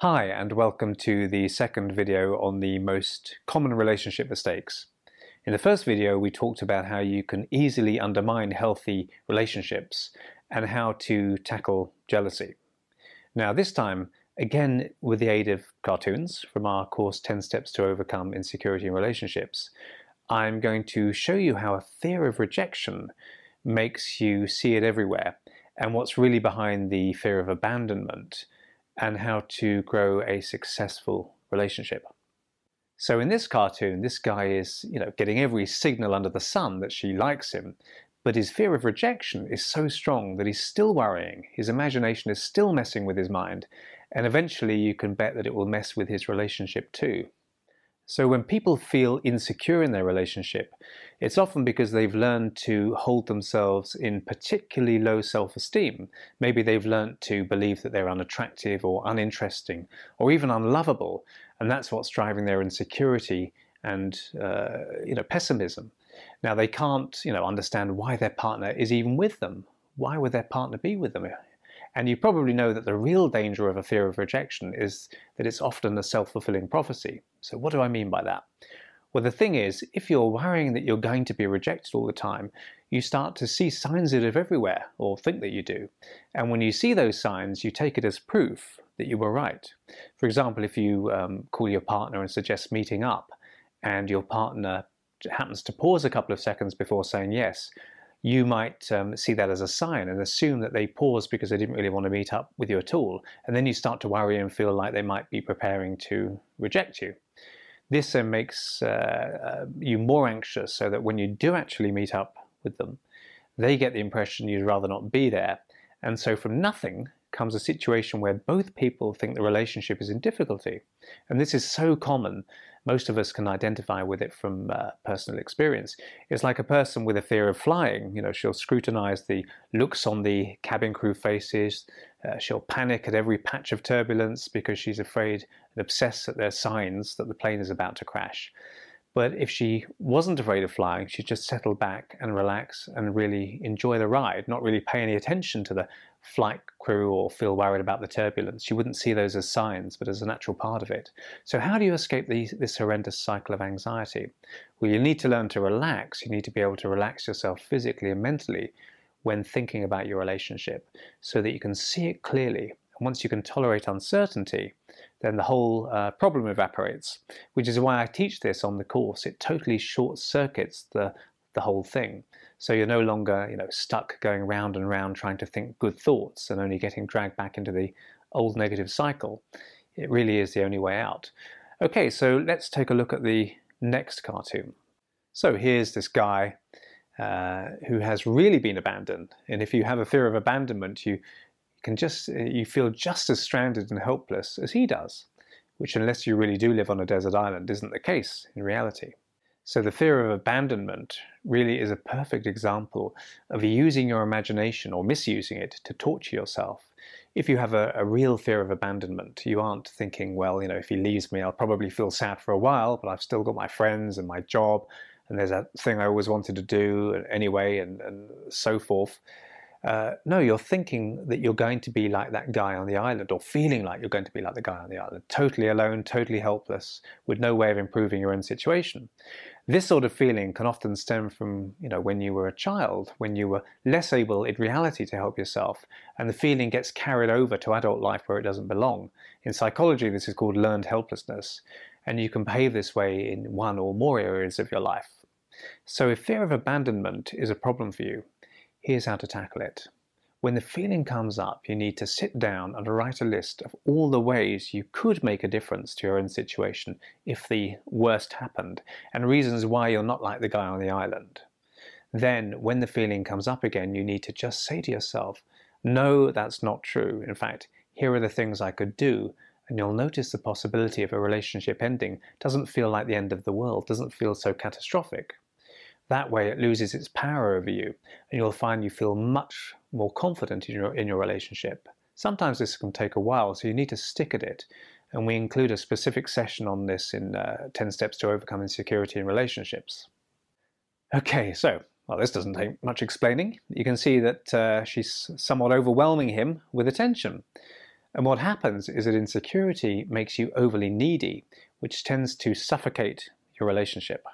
Hi, and welcome to the second video on the most common relationship mistakes. In the first video, we talked about how you can easily undermine healthy relationships and how to tackle jealousy. Now this time, again with the aid of cartoons from our course 10 Steps to Overcome Insecurity in Relationships, I'm going to show you how a fear of rejection makes you see it everywhere and what's really behind the fear of abandonment, and how to grow a successful relationship. So in this cartoon, this guy is, getting every signal under the sun that she likes him, but his fear of rejection is so strong that he's still worrying. His imagination is still messing with his mind, and eventually you can bet that it will mess with his relationship too. So when people feel insecure in their relationship, it's often because they've learned to hold themselves in particularly low self-esteem. Maybe they've learned to believe that they're unattractive or uninteresting or even unlovable, and that's what's driving their insecurity and pessimism. Now they can't understand why their partner is even with them. Why would their partner be with them? And you probably know that the real danger of a fear of rejection is that it's often a self-fulfilling prophecy. So what do I mean by that? Well, the thing is, if you're worrying that you're going to be rejected all the time, you start to see signs of it everywhere, or think that you do. And when you see those signs, you take it as proof that you were right. For example, if you call your partner and suggest meeting up, and your partner happens to pause a couple of seconds before saying yes, you might see that as a sign and assume that they paused because they didn't really want to meet up with you at all. And then you start to worry and feel like they might be preparing to reject you. This then makes you more anxious, so that when you do actually meet up with them, they get the impression you'd rather not be there. And so from nothing comes a situation where both people think the relationship is in difficulty. And this is so common. Most of us can identify with it from personal experience. It's like a person with a fear of flying. She'll scrutinize the looks on the cabin crew faces. She'll panic at every patch of turbulence because she's afraid and obsessed that there's signs that the plane is about to crash. But if she wasn't afraid of flying, she'd just settle back and relax and really enjoy the ride, not really pay any attention to the flight crew or feel worried about the turbulence. She wouldn't see those as signs, but as a natural part of it. So how do you escape this horrendous cycle of anxiety? Well, you need to learn to relax. You need to be able to relax yourself physically and mentally when thinking about your relationship, so that you can see it clearly. And once you can tolerate uncertainty, then the whole problem evaporates, which is why I teach this on the course. It totally short-circuits the whole thing. So you're no longer stuck going round and round trying to think good thoughts and only getting dragged back into the old negative cycle. It really is the only way out. Okay, so let's take a look at the next cartoon. So here's this guy who has really been abandoned. And if you have a fear of abandonment, you feel just as stranded and helpless as he does, which, unless you really do live on a desert island, isn't the case in reality. So the fear of abandonment really is a perfect example of using your imagination or misusing it to torture yourself. If you have a real fear of abandonment, you aren't thinking, well, if he leaves me, I'll probably feel sad for a while, but I've still got my friends and my job, and there's that thing I always wanted to do anyway, and so forth. No, you're thinking that you're going to be like that guy on the island, or feeling like you're going to be like the guy on the island, totally alone, totally helpless, with no way of improving your own situation. This sort of feeling can often stem from, when you were a child, when you were less able in reality to help yourself, and the feeling gets carried over to adult life where it doesn't belong. In psychology, this is called learned helplessness, and you can behave this way in one or more areas of your life. So if fear of abandonment is a problem for you, here's how to tackle it. When the feeling comes up, you need to sit down and write a list of all the ways you could make a difference to your own situation if the worst happened, and reasons why you're not like the guy on the island. Then, when the feeling comes up again, you need to just say to yourself, no, that's not true. In fact, here are the things I could do, and you'll notice the possibility of a relationship ending doesn't feel like the end of the world, doesn't feel so catastrophic. That way it loses its power over you, and you'll find you feel much more confident in your relationship. Sometimes this can take a while, so you need to stick at it, and we include a specific session on this in 10 Steps to Overcome Insecurity in Relationships. Okay, so, well, this doesn't take much explaining. You can see that she's somewhat overwhelming him with attention. And what happens is that insecurity makes you overly needy, which tends to suffocate your relationship.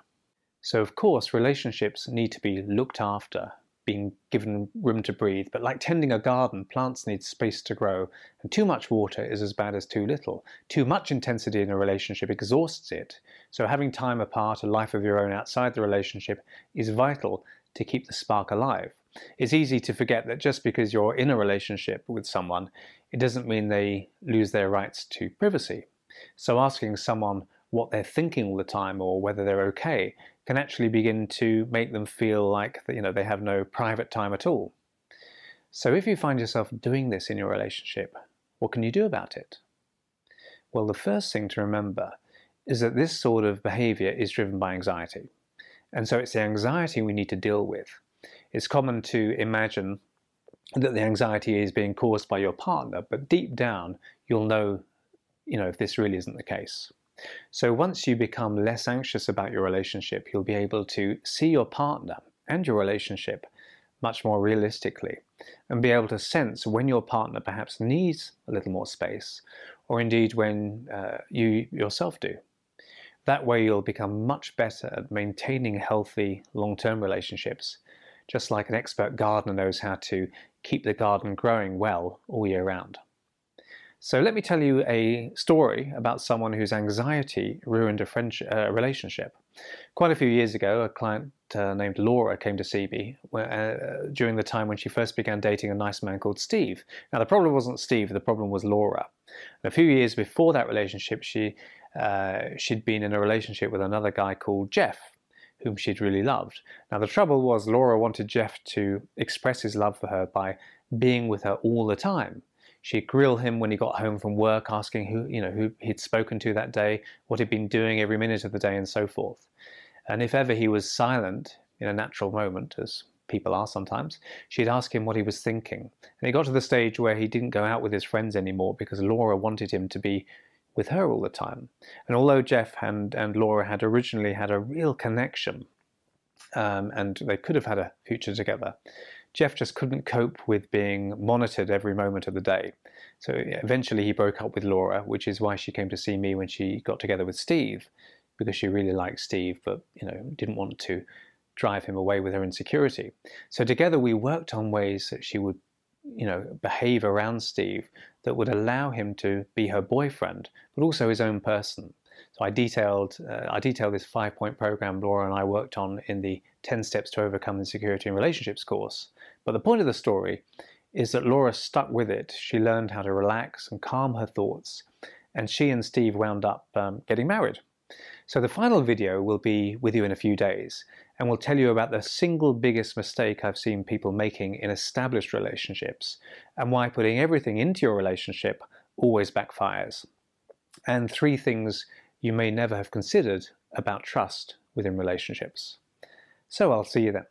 So of course, relationships need to be looked after, being given room to breathe, but like tending a garden, plants need space to grow, and too much water is as bad as too little. Too much intensity in a relationship exhausts it, so having time apart, a life of your own outside the relationship, is vital to keep the spark alive. It's easy to forget that just because you're in a relationship with someone, it doesn't mean they lose their rights to privacy. So asking someone what they're thinking all the time or whether they're okay can actually begin to make them feel like they have no private time at all. So if you find yourself doing this in your relationship, what can you do about it? Well, the first thing to remember is that this sort of behavior is driven by anxiety. And so it's the anxiety we need to deal with. It's common to imagine that the anxiety is being caused by your partner, but deep down you'll know, if this really isn't the case. So once you become less anxious about your relationship, you'll be able to see your partner and your relationship much more realistically and be able to sense when your partner perhaps needs a little more space, or indeed when you yourself do. That way you'll become much better at maintaining healthy long-term relationships, just like an expert gardener knows how to keep the garden growing well all year round. So let me tell you a story about someone whose anxiety ruined a relationship. Quite a few years ago, a client named Laura came to see me during the time when she first began dating a nice man called Steve. Now the problem wasn't Steve, the problem was Laura. And a few years before that relationship, she'd been in a relationship with another guy called Jeff, whom she'd really loved. Now the trouble was Laura wanted Jeff to express his love for her by being with her all the time. She'd grill him when he got home from work, asking who he'd spoken to that day, what he'd been doing every minute of the day, and so forth. And if ever he was silent in a natural moment, as people are sometimes, she'd ask him what he was thinking. And he got to the stage where he didn't go out with his friends anymore because Laura wanted him to be with her all the time. And although Jeff and Laura had originally had a real connection, and they could have had a future together, Jeff just couldn't cope with being monitored every moment of the day. So eventually he broke up with Laura, which is why she came to see me when she got together with Steve, because she really liked Steve, but didn't want to drive him away with her insecurity. So together we worked on ways that she would behave around Steve that would allow him to be her boyfriend, but also his own person. So I detailed this 5-point program Laura and I worked on in the 10 Steps to Overcome Insecurity in Relationships course. But the point of the story is that Laura stuck with it. She learned how to relax and calm her thoughts, and she and Steve wound up getting married. So the final video will be with you in a few days, and will tell you about the single biggest mistake I've seen people making in established relationships, and why putting everything into your relationship always backfires. And 3 things you may never have considered about trust within relationships. So I'll see you then.